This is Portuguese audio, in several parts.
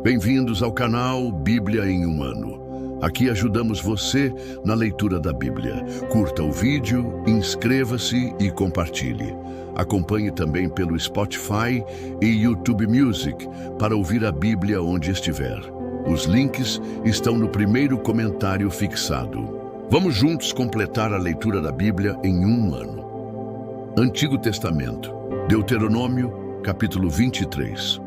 Bem-vindos ao canal Bíblia em um Ano. Aqui ajudamos você na leitura da Bíblia. Curta o vídeo, inscreva-se e compartilhe. Acompanhe também pelo Spotify e YouTube Music para ouvir a Bíblia onde estiver. Os links estão no primeiro comentário fixado. Vamos juntos completar a leitura da Bíblia em um ano. Antigo Testamento, Deuteronômio, capítulo 23.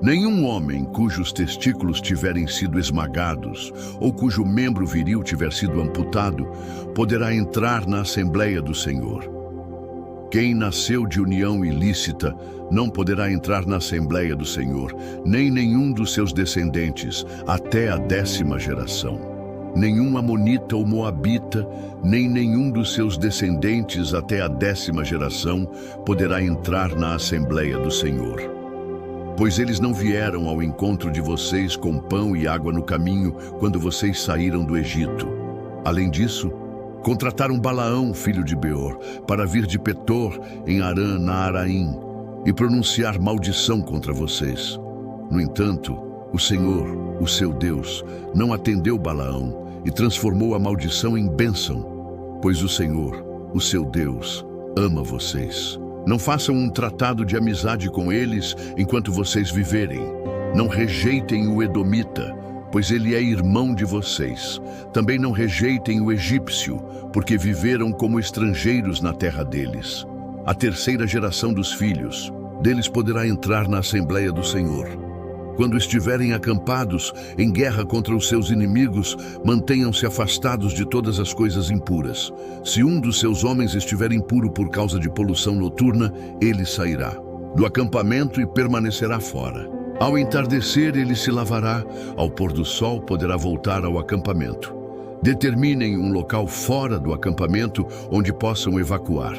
Nenhum homem cujos testículos tiverem sido esmagados ou cujo membro viril tiver sido amputado poderá entrar na Assembleia do Senhor. Quem nasceu de união ilícita não poderá entrar na Assembleia do Senhor, nem nenhum dos seus descendentes, até a 10ª geração. Nenhum amonita ou moabita, nem nenhum dos seus descendentes até a 10ª geração poderá entrar na Assembleia do Senhor. Pois eles não vieram ao encontro de vocês com pão e água no caminho quando vocês saíram do Egito. Além disso, contrataram Balaão, filho de Beor, para vir de Petor, em Arã Naaraim, e pronunciar maldição contra vocês. No entanto, o Senhor, o seu Deus, não atendeu Balaão e transformou a maldição em bênção, pois o Senhor, o seu Deus, ama vocês. Não façam um tratado de amizade com eles enquanto vocês viverem. Não rejeitem o edomita, pois ele é irmão de vocês. Também não rejeitem o egípcio, porque viveram como estrangeiros na terra deles. A 3ª geração dos filhos deles poderá entrar na Assembleia do Senhor. Quando estiverem acampados em guerra contra os seus inimigos, mantenham-se afastados de todas as coisas impuras. Se um dos seus homens estiver impuro por causa de poluição noturna, ele sairá do acampamento e permanecerá fora. Ao entardecer, ele se lavará, ao pôr do sol poderá voltar ao acampamento. Determinem um local fora do acampamento onde possam evacuar.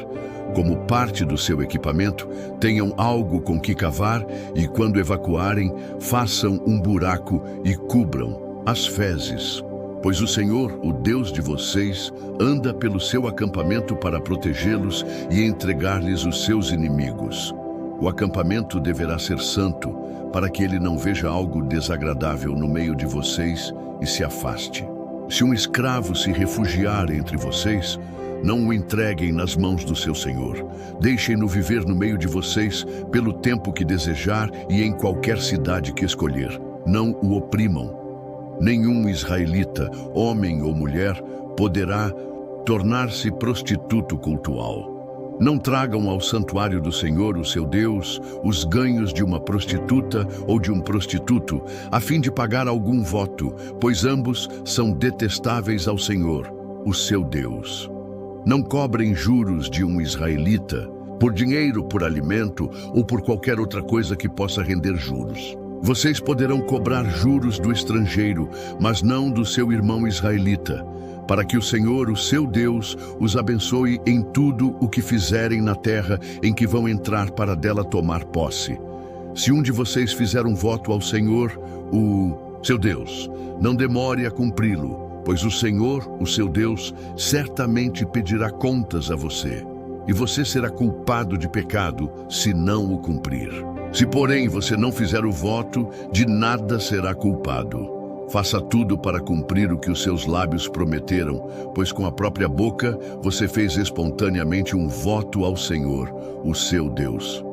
Como parte do seu equipamento, tenham algo com que cavar e, quando evacuarem, façam um buraco e cubram as fezes. Pois o Senhor, o Deus de vocês, anda pelo seu acampamento para protegê-los e entregar-lhes os seus inimigos. O acampamento deverá ser santo, para que ele não veja algo desagradável no meio de vocês e se afaste. Se um escravo se refugiar entre vocês, não o entreguem nas mãos do seu senhor. Deixem-no viver no meio de vocês pelo tempo que desejar e em qualquer cidade que escolher. Não o oprimam. Nenhum israelita, homem ou mulher, poderá tornar-se prostituto cultual. Não tragam ao santuário do Senhor, o seu Deus, os ganhos de uma prostituta ou de um prostituto, a fim de pagar algum voto, pois ambos são detestáveis ao Senhor, o seu Deus. Não cobrem juros de um israelita, por dinheiro, por alimento ou por qualquer outra coisa que possa render juros. Vocês poderão cobrar juros do estrangeiro, mas não do seu irmão israelita, para que o Senhor, o seu Deus, os abençoe em tudo o que fizerem na terra em que vão entrar para dela tomar posse. Se um de vocês fizer um voto ao Senhor, o seu Deus, não demore a cumpri-lo, pois o Senhor, o seu Deus, certamente pedirá contas a você, e você será culpado de pecado se não o cumprir. Se, porém, você não fizer o voto, de nada será culpado. Faça tudo para cumprir o que os seus lábios prometeram, pois com a própria boca você fez espontaneamente um voto ao Senhor, o seu Deus.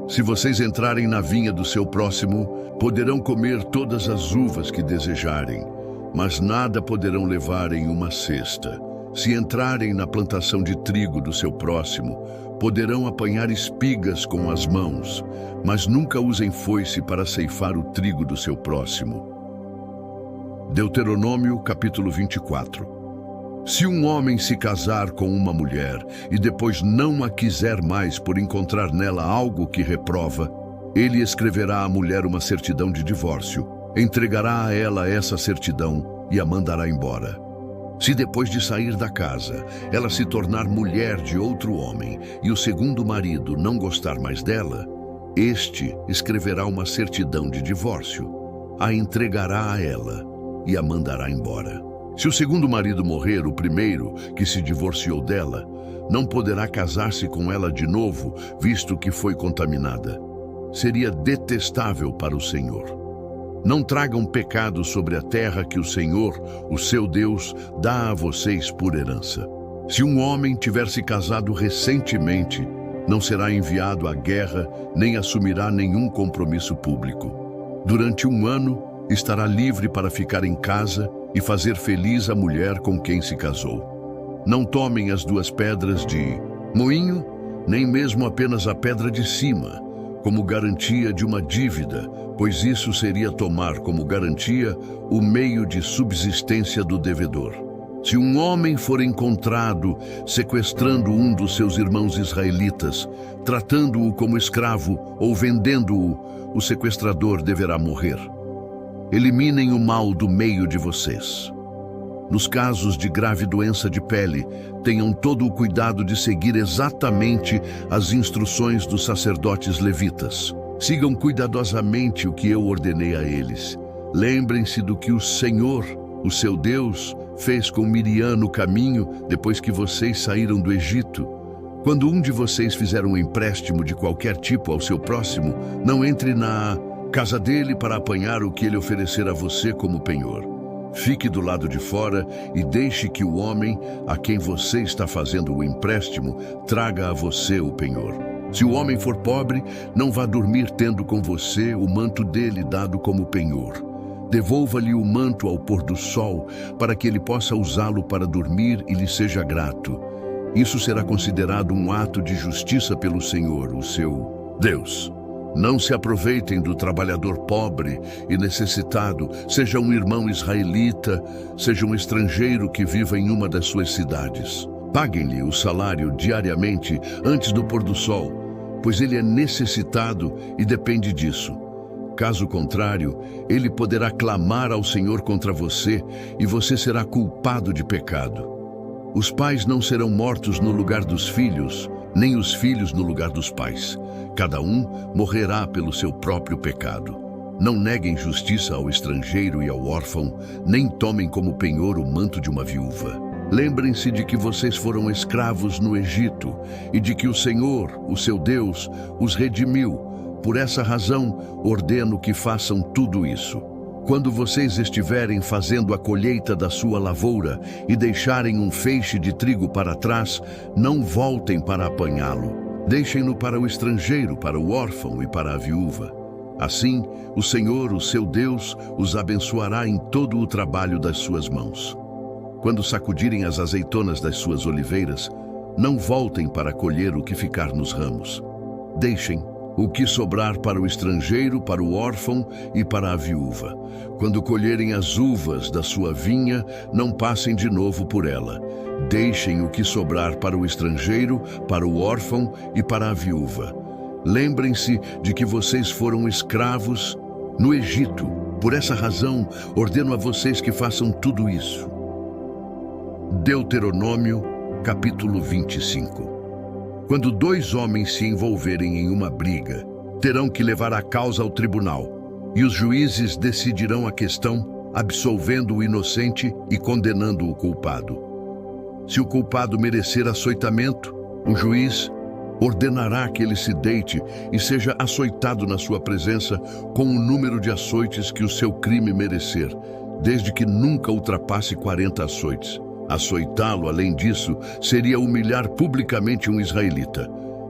Se vocês entrarem na vinha do seu próximo, poderão comer todas as uvas que desejarem, mas nada poderão levar em uma cesta. Se entrarem na plantação de trigo do seu próximo, poderão apanhar espigas com as mãos, mas nunca usem foice para ceifar o trigo do seu próximo. Deuteronômio, capítulo 24. Se um homem se casar com uma mulher e depois não a quiser mais por encontrar nela algo que reprova, ele escreverá à mulher uma certidão de divórcio, entregará a ela essa certidão e a mandará embora. Se depois de sair da casa, ela se tornar mulher de outro homem e o segundo marido não gostar mais dela, este escreverá uma certidão de divórcio, a entregará a ela e a mandará embora. Se o segundo marido morrer, o primeiro, que se divorciou dela, não poderá casar-se com ela de novo, visto que foi contaminada. Seria detestável para o Senhor. Não tragam pecado sobre a terra que o Senhor, o seu Deus, dá a vocês por herança. Se um homem tiver se casado recentemente, não será enviado à guerra, nem assumirá nenhum compromisso público. Durante 1 ano, estará livre para ficar em casa e fazer feliz a mulher com quem se casou. Não tomem as 2 pedras de moinho, nem mesmo apenas a pedra de cima, como garantia de uma dívida, pois isso seria tomar como garantia o meio de subsistência do devedor. Se um homem for encontrado sequestrando um dos seus irmãos israelitas, tratando-o como escravo ou vendendo-o, o sequestrador deverá morrer. Eliminem o mal do meio de vocês. Nos casos de grave doença de pele, tenham todo o cuidado de seguir exatamente as instruções dos sacerdotes levitas. Sigam cuidadosamente o que eu ordenei a eles. Lembrem-se do que o Senhor, o seu Deus, fez com Miriam no caminho depois que vocês saíram do Egito. Quando um de vocês fizer um empréstimo de qualquer tipo ao seu próximo, não entre na casa dele para apanhar o que ele oferecer a você como penhor. Fique do lado de fora e deixe que o homem a quem você está fazendo o empréstimo traga a você o penhor. Se o homem for pobre, não vá dormir tendo com você o manto dele dado como penhor. Devolva-lhe o manto ao pôr do sol, para que ele possa usá-lo para dormir e lhe seja grato. Isso será considerado um ato de justiça pelo Senhor, o seu Deus. Não se aproveitem do trabalhador pobre e necessitado, seja um irmão israelita, seja um estrangeiro que viva em uma das suas cidades. Paguem-lhe o salário diariamente antes do pôr do sol, pois ele é necessitado e depende disso. Caso contrário, ele poderá clamar ao Senhor contra você e você será culpado de pecado. Os pais não serão mortos no lugar dos filhos, nem os filhos no lugar dos pais. Cada um morrerá pelo seu próprio pecado. Não neguem justiça ao estrangeiro e ao órfão, nem tomem como penhor o manto de uma viúva. Lembrem-se de que vocês foram escravos no Egito e de que o Senhor, o seu Deus, os redimiu. Por essa razão, ordeno que façam tudo isso. Quando vocês estiverem fazendo a colheita da sua lavoura e deixarem um feixe de trigo para trás, não voltem para apanhá-lo. Deixem-no para o estrangeiro, para o órfão e para a viúva. Assim, o Senhor, o seu Deus, os abençoará em todo o trabalho das suas mãos. Quando sacudirem as azeitonas das suas oliveiras, não voltem para colher o que ficar nos ramos. Deixem o que sobrar para o estrangeiro, para o órfão e para a viúva. Quando colherem as uvas da sua vinha, não passem de novo por ela. Deixem o que sobrar para o estrangeiro, para o órfão e para a viúva. Lembrem-se de que vocês foram escravos no Egito. Por essa razão, ordeno a vocês que façam tudo isso. Deuteronômio, capítulo 25. Quando 2 homens se envolverem em uma briga, terão que levar a causa ao tribunal, e os juízes decidirão a questão, absolvendo o inocente e condenando o culpado. Se o culpado merecer açoitamento, o juiz ordenará que ele se deite e seja açoitado na sua presença com o número de açoites que o seu crime merecer, desde que nunca ultrapasse 40 açoites. Açoitá-lo, além disso, seria humilhar publicamente um israelita.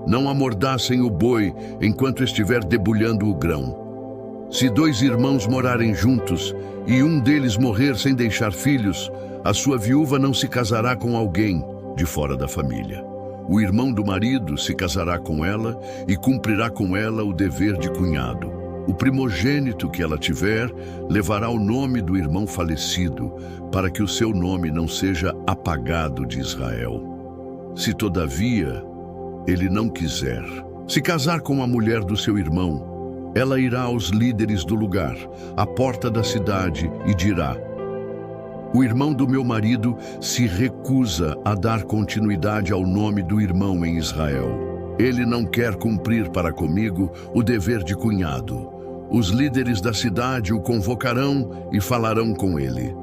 Não amordaçem o boi enquanto estiver debulhando o grão. Se 2 irmãos morarem juntos e um deles morrer sem deixar filhos, a sua viúva não se casará com alguém de fora da família. O irmão do marido se casará com ela e cumprirá com ela o dever de cunhado. O primogênito que ela tiver levará o nome do irmão falecido, para que o seu nome não seja apagado de Israel. Se, todavia, ele não quiser se casar com a mulher do seu irmão, ela irá aos líderes do lugar, à porta da cidade, e dirá: o irmão do meu marido se recusa a dar continuidade ao nome do irmão em Israel. Ele não quer cumprir para comigo o dever de cunhado. Os líderes da cidade o convocarão e falarão com ele.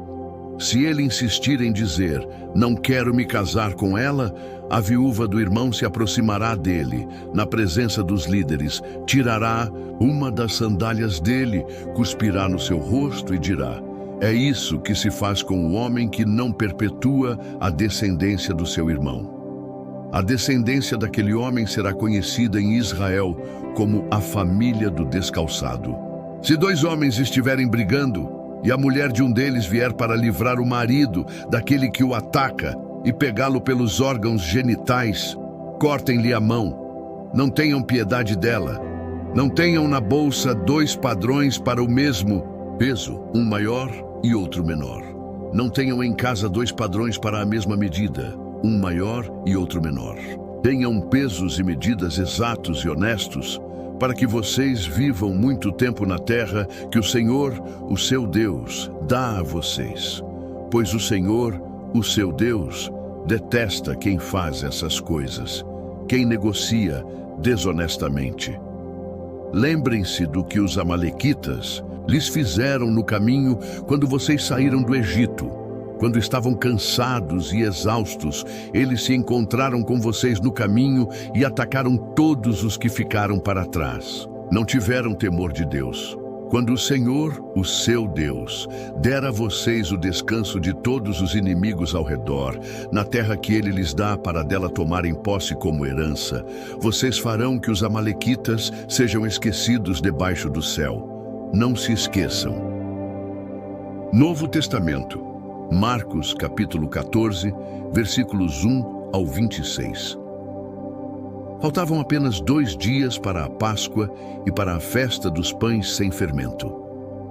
Se ele insistir em dizer, não quero me casar com ela, a viúva do irmão se aproximará dele, na presença dos líderes, tirará uma das sandálias dele, cuspirá no seu rosto e dirá: é isso que se faz com o homem que não perpetua a descendência do seu irmão. A descendência daquele homem será conhecida em Israel como a família do descalçado. Se dois homens estiverem brigando, e a mulher de um deles vier para livrar o marido daquele que o ataca e pegá-lo pelos órgãos genitais, cortem-lhe a mão. Não tenham piedade dela. Não tenham na bolsa 2 padrões para o mesmo peso, um maior e outro menor. Não tenham em casa 2 padrões para a mesma medida, um maior e outro menor. Tenham pesos e medidas exatos e honestos, para que vocês vivam muito tempo na terra que o Senhor, o seu Deus, dá a vocês. Pois o Senhor, o seu Deus, detesta quem faz essas coisas, quem negocia desonestamente. Lembrem-se do que os amalequitas lhes fizeram no caminho quando vocês saíram do Egito. Quando estavam cansados e exaustos, eles se encontraram com vocês no caminho e atacaram todos os que ficaram para trás. Não tiveram temor de Deus. Quando o Senhor, o seu Deus, der a vocês o descanso de todos os inimigos ao redor, na terra que ele lhes dá para dela tomarem posse como herança, vocês farão que os amalequitas sejam esquecidos debaixo do céu. Não se esqueçam. Novo Testamento. Marcos, capítulo 14, versículos 1 ao 26. Faltavam apenas 2 dias para a Páscoa e para a festa dos pães sem fermento.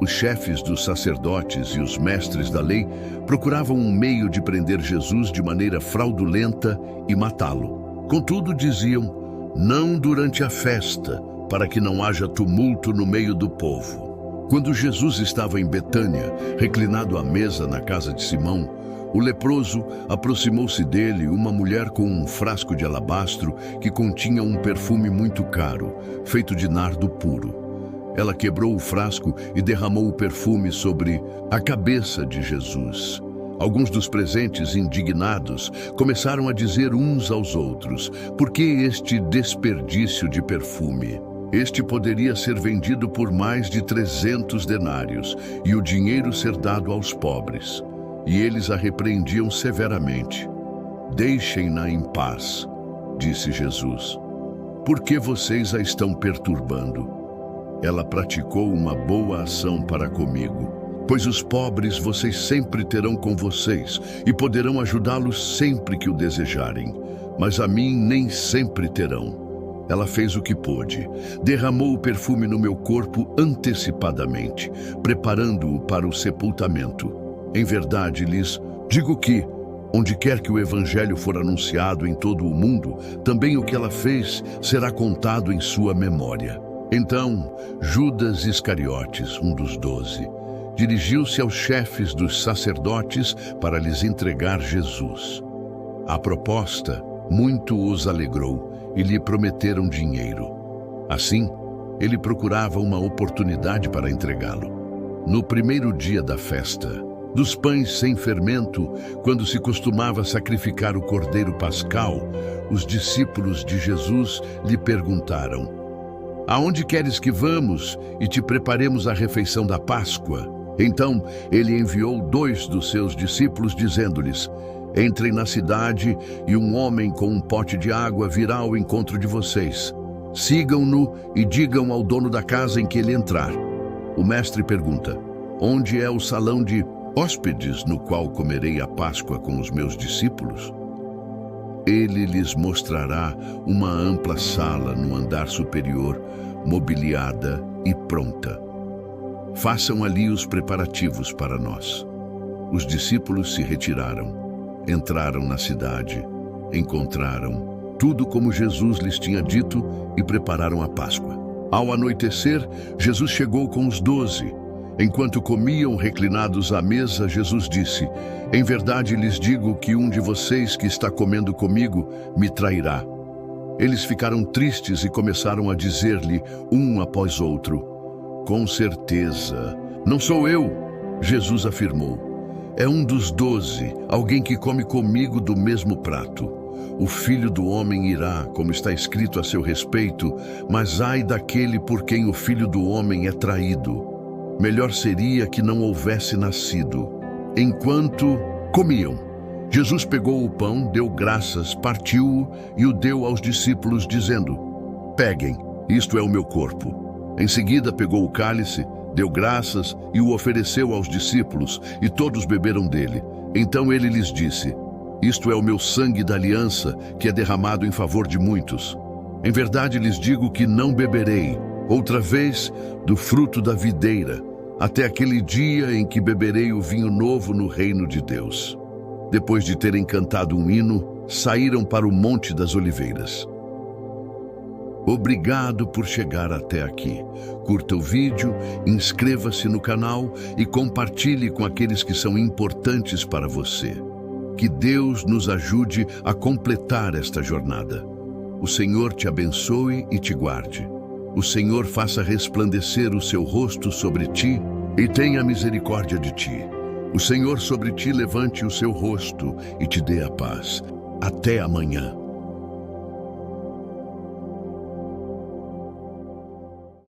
Os chefes dos sacerdotes e os mestres da lei procuravam um meio de prender Jesus de maneira fraudulenta e matá-lo. Contudo, diziam, não durante a festa, para que não haja tumulto no meio do povo. Quando Jesus estava em Betânia, reclinado à mesa na casa de Simão, o leproso aproximou-se dele uma mulher com um frasco de alabastro que continha um perfume muito caro, feito de nardo puro. Ela quebrou o frasco e derramou o perfume sobre a cabeça de Jesus. Alguns dos presentes, indignados, começaram a dizer uns aos outros: por que este desperdício de perfume? Este poderia ser vendido por mais de 300 denários e o dinheiro ser dado aos pobres. E eles a repreendiam severamente. Deixem-na em paz, disse Jesus. Por que vocês a estão perturbando? Ela praticou uma boa ação para comigo, pois os pobres vocês sempre terão com vocês e poderão ajudá-los sempre que o desejarem, mas a mim nem sempre terão. Ela fez o que pôde, derramou o perfume no meu corpo antecipadamente, preparando-o para o sepultamento. Em verdade lhes digo que, onde quer que o evangelho for anunciado em todo o mundo, também o que ela fez será contado em sua memória. Então, Judas Iscariotes, um dos 12, dirigiu-se aos chefes dos sacerdotes para lhes entregar Jesus. A proposta muito os alegrou e lhe prometeram dinheiro. Assim, ele procurava uma oportunidade para entregá-lo. No primeiro dia da festa dos pães sem fermento, quando se costumava sacrificar o cordeiro pascal, os discípulos de Jesus lhe perguntaram: aonde queres que vamos e te preparemos a refeição da Páscoa? Então ele enviou 2 dos seus discípulos, dizendo-lhes: entrem na cidade e um homem com um pote de água virá ao encontro de vocês. Sigam-no e digam ao dono da casa em que ele entrar. O mestre pergunta: onde é o salão de hóspedes no qual comerei a Páscoa com os meus discípulos? Ele lhes mostrará uma ampla sala no andar superior, mobiliada e pronta. Façam ali os preparativos para nós. Os discípulos se retiraram, entraram na cidade, encontraram tudo como Jesus lhes tinha dito e prepararam a Páscoa. Ao anoitecer, Jesus chegou com os 12. Enquanto comiam reclinados à mesa, Jesus disse: em verdade lhes digo que um de vocês que está comendo comigo me trairá. Eles ficaram tristes e começaram a dizer-lhe, um após outro: com certeza, não sou eu. Jesus afirmou: é um dos 12, alguém que come comigo do mesmo prato. O Filho do Homem irá, como está escrito a seu respeito, mas ai daquele por quem o Filho do Homem é traído. Melhor seria que não houvesse nascido. Enquanto comiam, Jesus pegou o pão, deu graças, partiu-o e o deu aos discípulos, dizendo: peguem, isto é o meu corpo. Em seguida pegou o cálice, deu graças e o ofereceu aos discípulos, e todos beberam dele. Então ele lhes disse: isto é o meu sangue da aliança, que é derramado em favor de muitos. Em verdade lhes digo que não beberei, outra vez, do fruto da videira, até aquele dia em que beberei o vinho novo no reino de Deus. Depois de terem cantado um hino, saíram para o Monte das Oliveiras. Obrigado por chegar até aqui. Curta o vídeo, inscreva-se no canal e compartilhe com aqueles que são importantes para você. Que Deus nos ajude a completar esta jornada. O Senhor te abençoe e te guarde. O Senhor faça resplandecer o seu rosto sobre ti e tenha misericórdia de ti. O Senhor sobre ti levante o seu rosto e te dê a paz. Até amanhã.